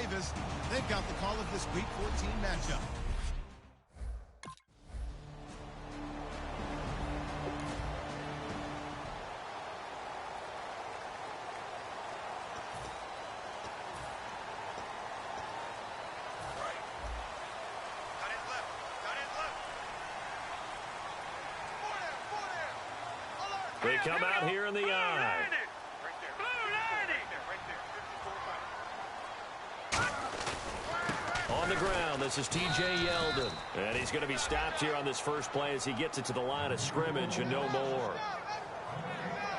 Davis. They've got the call of this Week 14 matchup. They come out here in the eye. On the ground, this is T.J. Yeldon. And he's going to be stopped here on this first play as he gets it to the line of scrimmage and no more.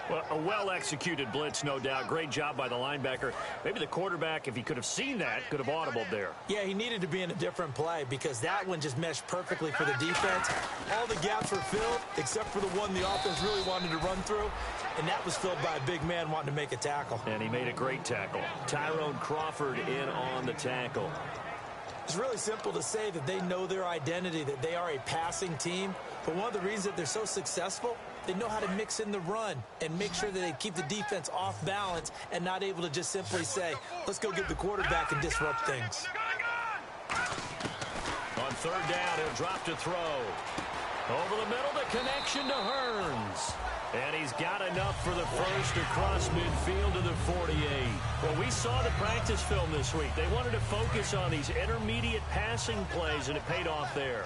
Well, a well-executed blitz, no doubt. Great job by the linebacker. Maybe the quarterback, if he could have seen that, could have audibled there. Yeah, he needed to be in a different play because that one just meshed perfectly for the defense. All the gaps were filled except for the one the offense really wanted to run through, and that was filled by a big man wanting to make a tackle. And he made a great tackle. Tyrone Crawford in on the tackle. It's really simple to say that they know their identity, that they are a passing team. But one of the reasons that they're so successful, they know how to mix in the run and make sure that they keep the defense off balance and not able to just simply say, let's go get the quarterback and disrupt things. On third down, he'll drop to throw. Over the middle, the connection to Hearns. And he's got enough for the first across midfield to the 48. Well, we saw the practice film this week. They wanted to focus on these intermediate passing plays, and it paid off there.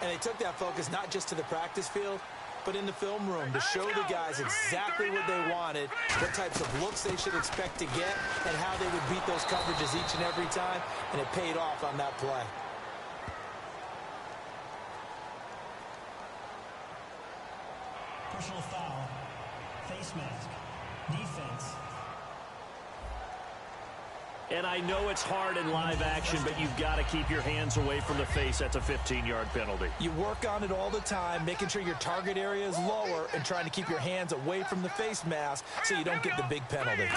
And they took that focus not just to the practice field, but in the film room to show the guys exactly what they wanted, what types of looks they should expect to get, and how they would beat those coverages each and every time, and it paid off on that play. Personal foul, face mask, defense. And I know it's hard in live action, but you've got to keep your hands away from the face. That's a 15-yard penalty. You work on it all the time, making sure your target area is lower and trying to keep your hands away from the face mask so you don't get the big penalty.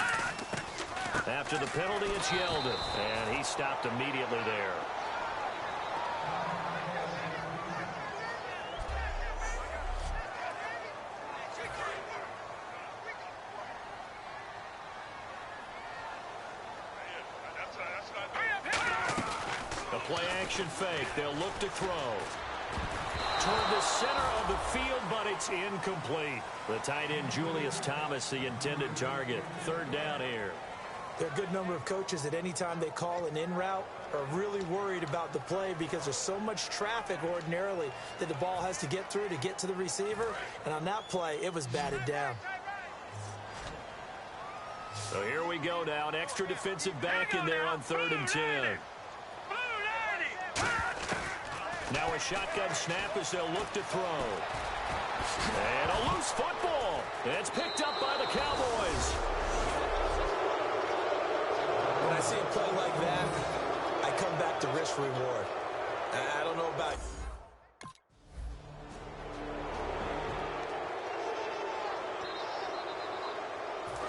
After the penalty, it's Yeldon, and he stopped immediately there. Play-action fake. They'll look to throw. Toward the center of the field, but it's incomplete. The tight end, Julius Thomas, the intended target. Third down here. There are a good number of coaches that any time they call an in route are really worried about the play because there's so much traffic ordinarily that the ball has to get through to get to the receiver. And on that play, it was batted down. So here we go now. An extra defensive back in there on 3rd and 10. Now a shotgun snap as they'll look to throw. And a loose football. It's picked up by the Cowboys. When I see a play like that, I come back to risk reward. I don't know about...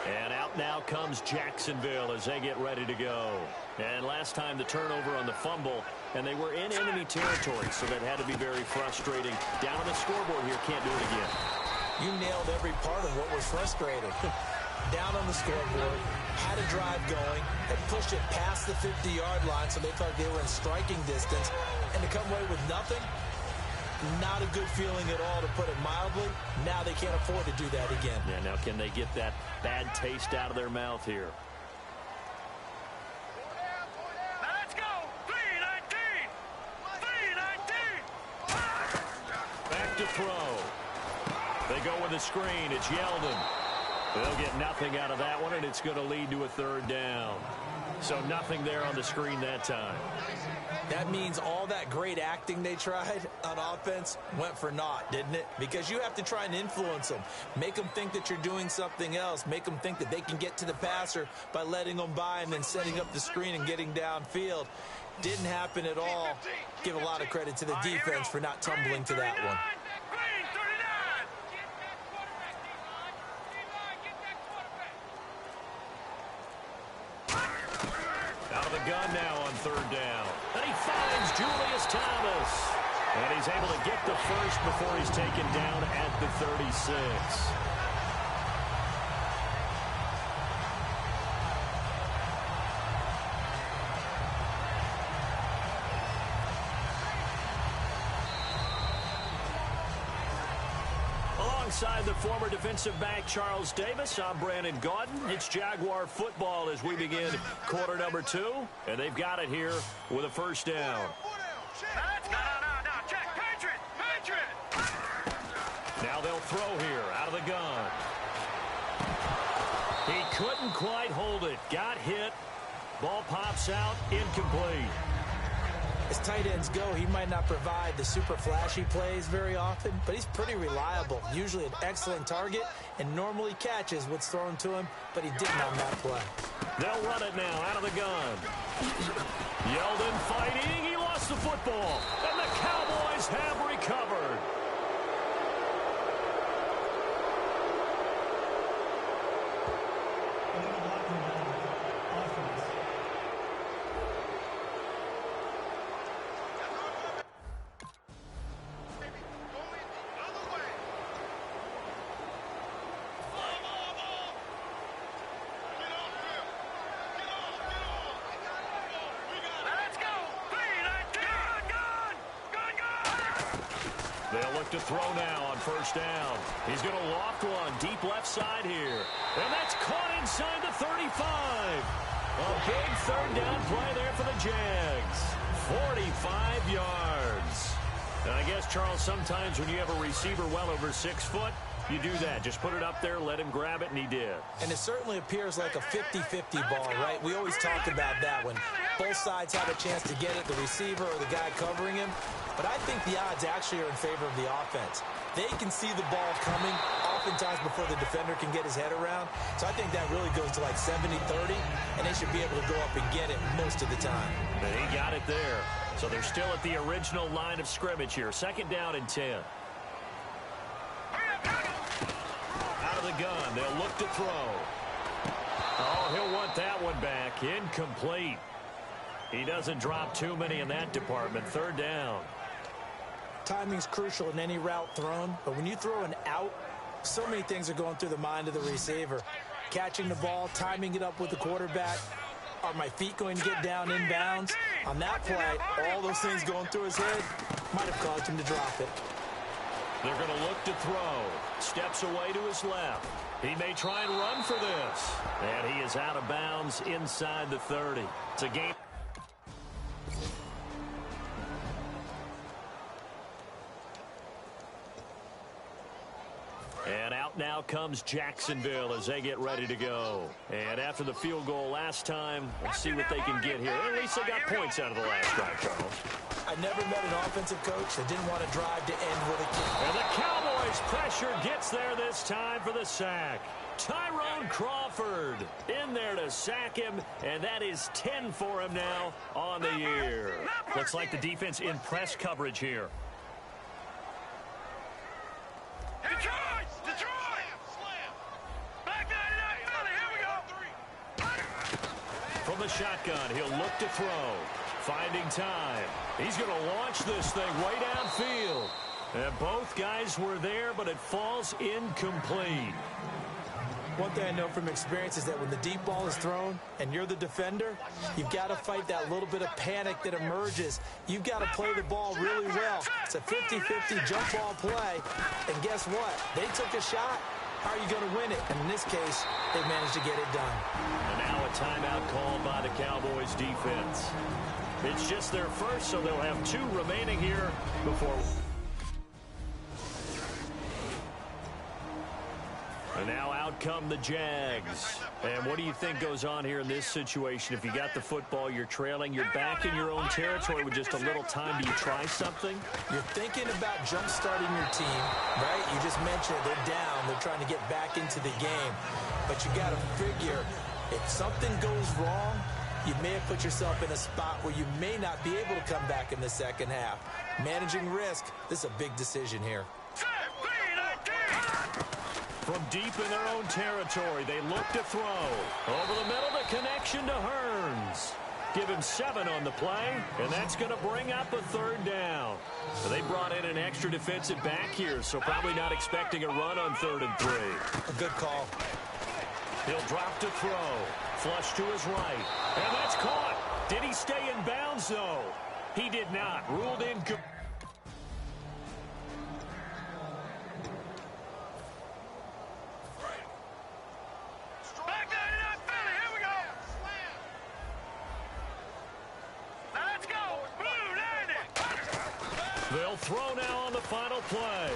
And out now comes Jacksonville as they get ready to go. And last time the turnover on the fumble, and they were in enemy territory, so that had to be very frustrating. Down on the scoreboard here, can't do it again. You nailed every part of what was frustrating. Down on the scoreboard, had a drive going, had pushed it past the 50-yard line, so they thought they were in striking distance, and to come away with nothing, not a good feeling at all, to put it mildly. Now they can't afford to do that again. Yeah, now can they get that bad taste out of their mouth here? To throw. They go with a screen. It's Yeldon. They'll get nothing out of that one, and it's going to lead to a 3rd down. So nothing there on the screen that time. That means all that great acting they tried on offense went for naught, didn't it? Because you have to try and influence them. Make them think that you're doing something else. Make them think that they can get to the passer by letting them by and then setting up the screen and getting downfield. Didn't happen at all. Give a lot of credit to the defense for not tumbling to that one. Out of the gun now on 3rd down. And he finds Julius Thomas. And he's able to get the first before he's taken down at the 36. alongside the former defensive back Charles Davis, I'm Brandon Gaudin. It's Jaguar football as we begin quarter number 2, and they've got it here with a first down. Now they'll throw here out of the gun. He couldn't quite hold it. Got hit. Ball pops out, incomplete. As tight ends go, he might not provide the super flashy plays very often, but he's pretty reliable. Usually an excellent target and normally catches what's thrown to him, but he didn't on that play. They'll run it now out of the gun. Yeldon fighting. He lost the football, and the Cowboys have recovered. They'll look to throw now on first down. He's going to loft one deep left side here. And that's caught inside the 35. A big third down play there for the Jags. 45 yards. And I guess, Charles, sometimes when you have a receiver well over 6 foot, you do that. Just put it up there, let him grab it, and he did. And it certainly appears like a 50-50 ball, right? We always talk about that when both sides have a chance to get it, the receiver or the guy covering him. But I think the odds actually are in favor of the offense. They can see the ball coming oftentimes before the defender can get his head around. So I think that really goes to like 70-30, and they should be able to go up and get it most of the time. And he got it there. So they're still at the original line of scrimmage here. Second down and 10. Out of the gun. They'll look to throw. Oh, he'll want that one back. Incomplete. He doesn't drop too many in that department. Third down. Timing's crucial in any route thrown, but when you throw an out, so many things are going through the mind of the receiver. Catching the ball, timing it up with the quarterback. Are my feet going to get down inbounds? On that play, all those things going through his head might have caused him to drop it. They're going to look to throw. Steps away to his left. He may try and run for this. And he is out of bounds inside the 30. It's a game. And out now comes Jacksonville as they get ready to go. And after the field goal last time, let's see what they can get here. At least they got points out of the last drive, Charles. I never met an offensive coach that didn't want to drive to end with a kick. And the Cowboys pressure gets there this time for the sack. Tyrone Crawford in there to sack him, and that is 10 for him now on the year. Looks like the defense in press coverage here. From the shotgun, he'll look to throw. Finding time. He's going to launch this thing way downfield. And both guys were there, but it falls incomplete. One thing I know from experience is that when the deep ball is thrown and you're the defender, you've got to fight that little bit of panic that emerges. You've got to play the ball really well. It's a 50-50 jump ball play. And guess what? They took a shot. How are you going to win it? And in this case, they managed to get it done. And now a timeout called by the Cowboys defense. It's just their first, so they'll have 2 remaining here before. And now out come the Jags. And what do you think goes on here in this situation? If you got the football, you're trailing, you're back in your own territory with just a little time. Do you try something? You're thinking about jump-starting your team, right? You just mentioned they're down. They're trying to get back into the game. But you got to figure if something goes wrong, you may have put yourself in a spot where you may not be able to come back in the second half. Managing risk, this is a big decision here. From deep in their own territory, they look to throw. Over the middle, the connection to Hearns. Give him 7 on the play, and that's going to bring up a third down. They brought in an extra defensive back here, so probably not expecting a run on 3rd and 3. A good call. He'll drop to throw. Flush to his right. And that's caught. Did he stay in bounds, though? He did not. Ruled in. They'll throw now on the final play.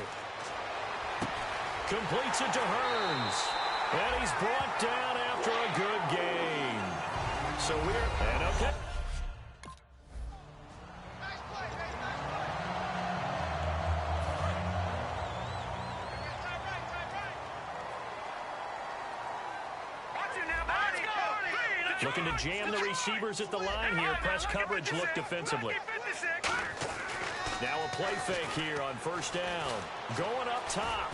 Completes it to Hearns. And he's brought down after a good game. So and okay. Looking to jam the receivers at the line here. Press coverage look defensively. Now a play fake here on first down. Going up top.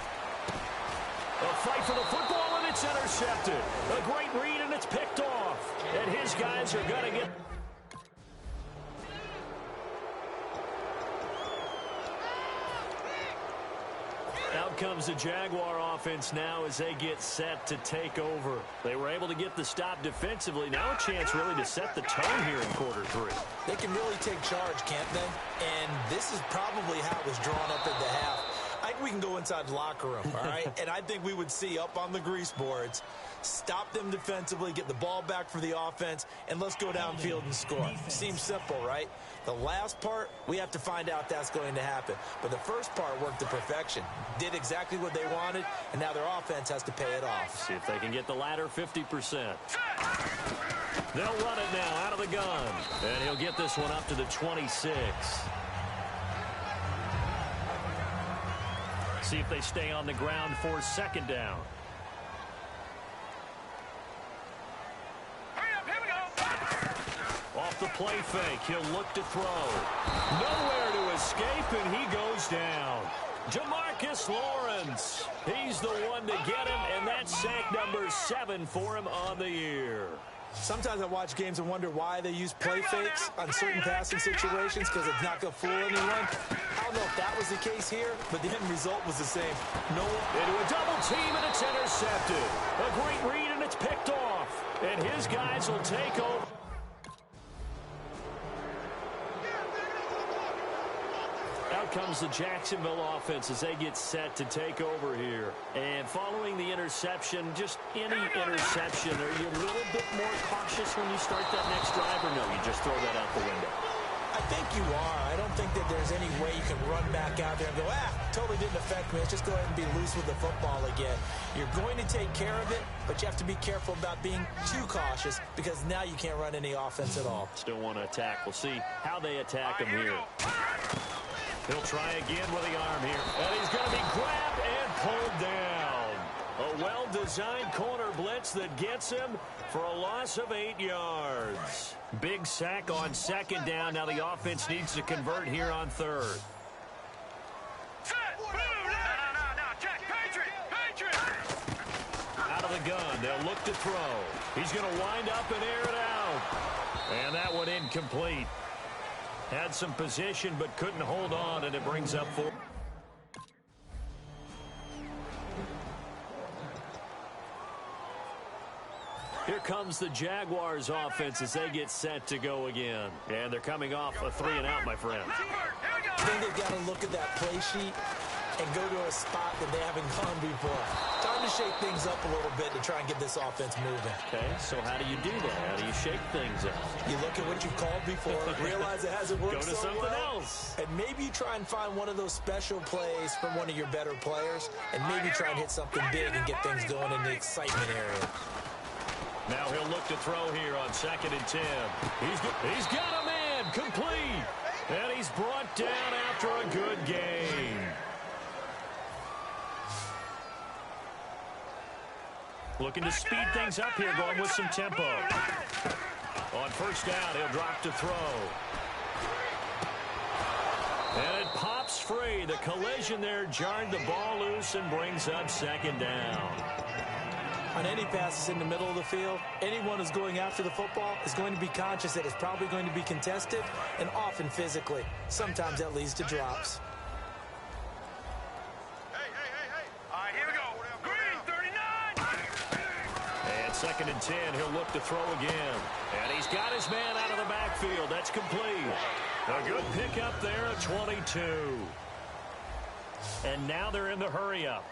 A fight for the football, and it's intercepted. A great read, and it's picked off. And his guys are going to get... Out comes the Jaguar offense now as they get set to take over. They were able to get the stop defensively. Now a chance really to set the tone here in quarter three. They can really take charge, can't they? And this is probably how it was drawn up at the half. I think we can go inside the locker room, all right? And I think we would see up on the grease boards, stop them defensively, get the ball back for the offense, and let's go downfield and score. Seems simple, right? The last part, we have to find out that's going to happen. But the first part worked to perfection. Did exactly what they wanted, and now their offense has to pay it off. See if they can get the latter 50%. They'll run it now out of the gun. And he'll get this one up to the 26. See if they stay on the ground for second down. Off the play fake, he'll look to throw. Nowhere to escape, and he goes down. Jamarcus Lawrence. He's the one to get him, and that's sack number 7 for him on the year. Sometimes I watch games and wonder why they use play fakes on certain passing situations because it's not going to fool anyone. I don't know if that was the case here, but the end result was the same. No into a double team, and it's intercepted. A great read, and it's picked off. And his guys will take over. Out comes the Jacksonville offense as they get set to take over here. And following the interception, just any interception, are you a little bit more cautious when you start that next drive, or no, you just throw that out the window? I think you are. I don't think that there's any way you can run back out there and go, totally didn't affect me. Let's just go ahead and be loose with the football again. You're going to take care of it, but you have to be careful about being too cautious because now you can't run any offense at all. Still want to attack. We'll see how they attack him here. He'll try again with the arm here. And he's going to be grabbed and pulled down. A well-designed corner blitz that gets him for a loss of 8 yards. Big sack on second down. Now the offense needs to convert here on third. Out of the gun. They'll look to throw. He's going to wind up and air it out. And that one incomplete. Had some position but couldn't hold on, and it brings up 4. Here comes the Jaguars offense as they get set to go again. And they're coming off a 3-and-out, my friend. I think they've got to look at that play sheet and go to a spot that they haven't gone before. Time to shake things up a little bit to try and get this offense moving. Okay, so how do you do that? How do you shake things up? You look at what you've called before, realize it hasn't worked Go to so something well, else. and maybe you try and find one of those special plays from one of your better players, and maybe try and hit something big and get things going in the excitement area. Now he'll look to throw here on 2nd and 10. He's got a man complete. And he's brought down after a good game. Looking to speed things up here, going with some tempo. On first down, he'll drop to throw. And it pops free. The collision there jarred the ball loose and brings up 2nd down. On any passes in the middle of the field, anyone who's going after the football is going to be conscious that it's probably going to be contested and often physically. Sometimes that leads to drops. All right, here we go. Green, 39. And 2nd and 10, he'll look to throw again. And he's got his man out of the backfield. That's complete. A good pickup there at 22. And now they're in the hurry-up.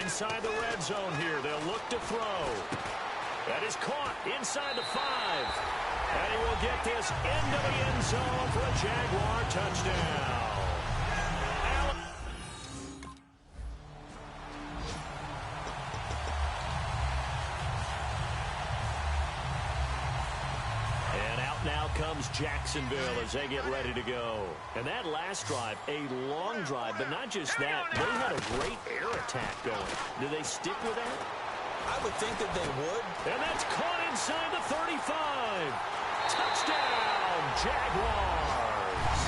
Inside the red zone here, they'll look to throw. That is caught inside the 5. And he will get this into the end zone for a Jaguar touchdown. And out now comes Jacksonville as they get ready to go. And that last drive, a long drive, but not just that. They had a great air attack going. Do they stick with that? I would think that they would. And that's caught inside the 35. Touchdown, Jaguars.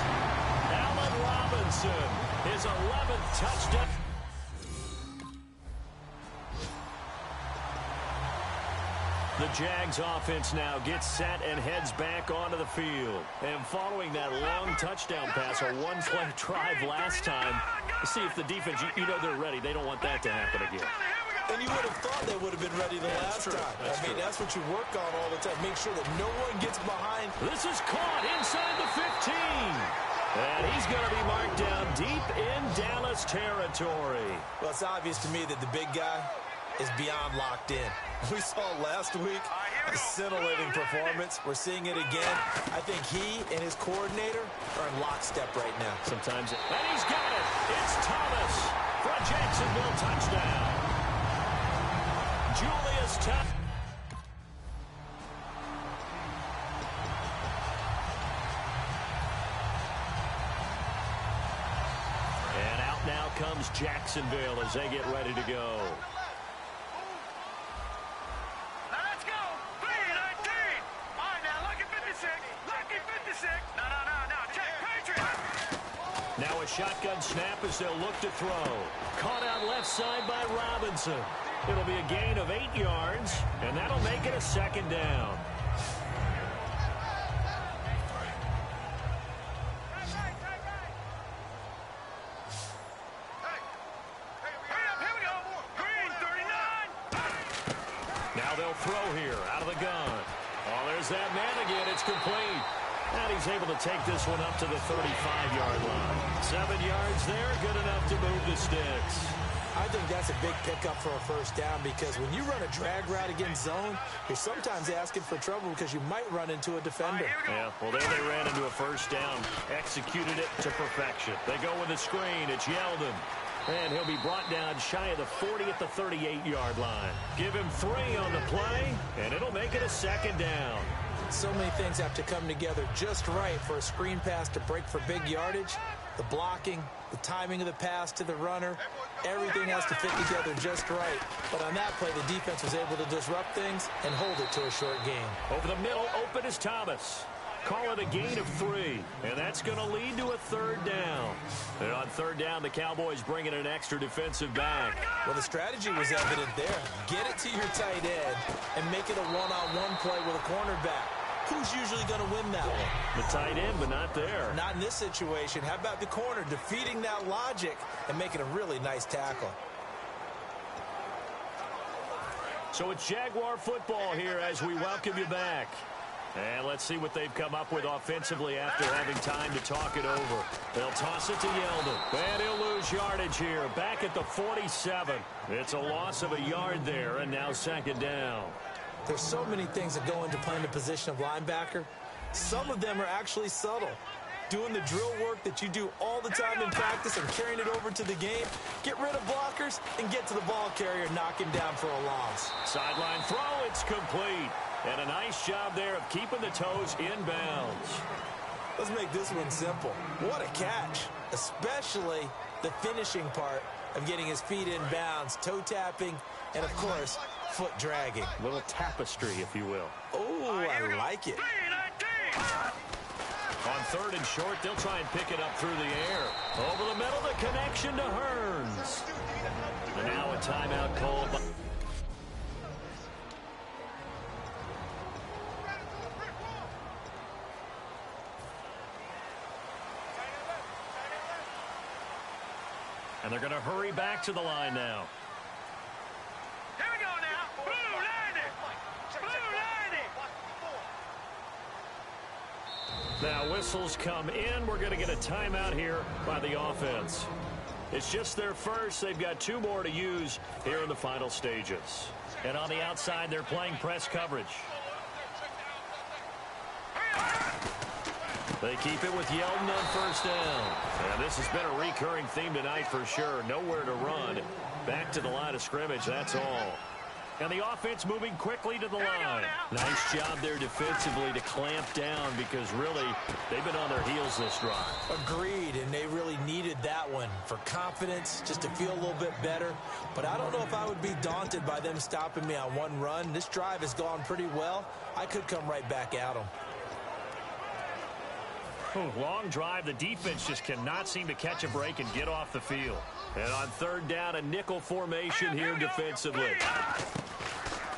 Allen Robinson, his 11th touchdown. The Jags offense now gets set and heads back onto the field. And following that long touchdown pass, a one-play drive last time, see if the defense, you know they're ready. They don't want that to happen again. And you would have thought they would have been ready the last time. That's what you work on all the time. Make sure that no one gets behind. This is caught inside the 15. And he's going to be marked down deep in Dallas territory. Well, it's obvious to me that the big guy is beyond locked in. We saw last week a scintillating performance. We're seeing it again. I think he and his coordinator are in lockstep right now. Sometimes. And he's got it. It's Thomas for a Jacksonville touchdown. Julius Thomas. And out now comes Jacksonville as they get ready to go. Now a shotgun snap as they'll look to throw. Caught out left side by Robinson. It'll be a gain of 8 yards, and that'll make it a second down. Now they'll throw here out of the gun. Oh, there's that man again. It's complete. And he's able to take this one up to the 35-yard line. 7 yards there, good enough to move the sticks. I think that's a big pickup for a first down because when you run a drag route against zone, you're sometimes asking for trouble because you might run into a defender. Yeah, well, there they ran into a first down, executed it to perfection. They go with a screen. It's Yeldon. And he'll be brought down shy of the 40 at the 38-yard line. Give him 3 on the play, and it'll make it a second down. So many things have to come together just right for a screen pass to break for big yardage. The blocking, the timing of the pass to the runner, everything has to fit together just right. But on that play, the defense was able to disrupt things and hold it to a short gain. Over the middle, open is Thomas. Call it a gain of 3, and that's going to lead to a third down. And on third down, the Cowboys bring in an extra defensive back. Well, the strategy was evident there. Get it to your tight end and make it a one-on-one play with a cornerback. Who's usually going to win that one? The tight end, but not there. Not in this situation. How about the corner defeating that logic and making a really nice tackle? So it's Jaguar football here as we welcome you back. And let's see what they've come up with offensively after having time to talk it over. They'll toss it to Yeldon. And he'll lose yardage here. Back at the 47. It's a loss of a yard there, and now second down. There's so many things that go into playing the position of linebacker. Some of them are actually subtle. Doing the drill work that you do all the time in practice and carrying it over to the game. Get rid of blockers and get to the ball carrier, knock him down for a loss. Sideline throw, it's complete. And a nice job there of keeping the toes in bounds. Let's make this one simple. What a catch, especially the finishing part of getting his feet in bounds, toe tapping, and, of course, foot dragging. A little tapestry, if you will. Oh, I like it. On third and short, they'll try and pick it up through the air. Over the middle, the connection to Hearns. And now a timeout called by... And they're going to hurry back to the line now. Here we go now. Blue 90. Blue 90. Now whistles come in. We're going to get a timeout here by the offense. It's just their first. They've got 2 more to use here in the final stages. And on the outside, they're playing press coverage. They keep it with Yeldon on first down. And this has been a recurring theme tonight for sure. Nowhere to run. Back to the line of scrimmage, that's all. And the offense moving quickly to the line. Nice job there defensively to clamp down because really they've been on their heels this drive. Agreed, and they really needed that one for confidence, just to feel a little bit better. But I don't know if I would be daunted by them stopping me on one run. This drive has gone pretty well. I could come right back at them. Long drive. The defense just cannot seem to catch a break and get off the field. And on third down, a nickel formation here defensively.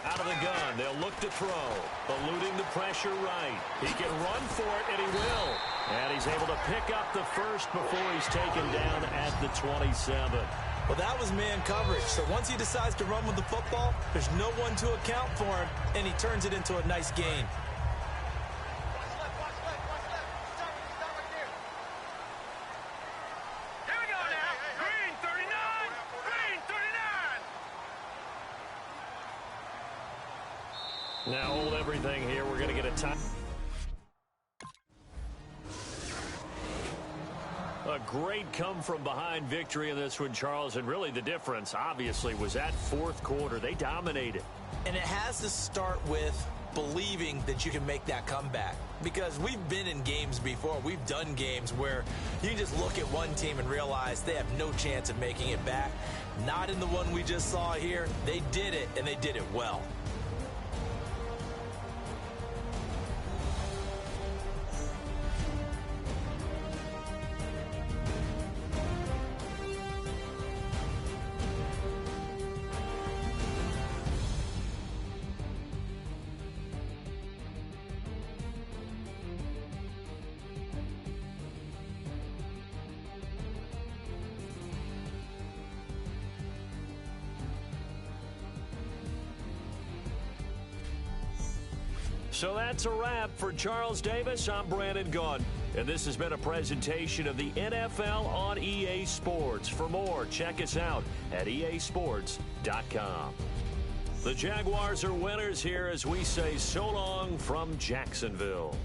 Out of the gun, they'll look to throw. Eluding the pressure right. He can run for it, and he will. And he's able to pick up the first before he's taken down at the 27. Well, that was man coverage. So once he decides to run with the football, there's no one to account for him, and he turns it into a nice gain. Now hold everything here. We're going to get a time. A great come-from-behind victory in this one, Charles. And really the difference, obviously, was that fourth quarter. They dominated. And it has to start with believing that you can make that comeback. Because we've been in games before. We've done games where you just look at one team and realize they have no chance of making it back. Not in the one we just saw here. They did it, and they did it well. So that's a wrap for Charles Davis. I'm Brandon Gaudin, and this has been a presentation of the NFL on EA Sports. For more, check us out at easports.com. The Jaguars are winners here as we say so long from Jacksonville.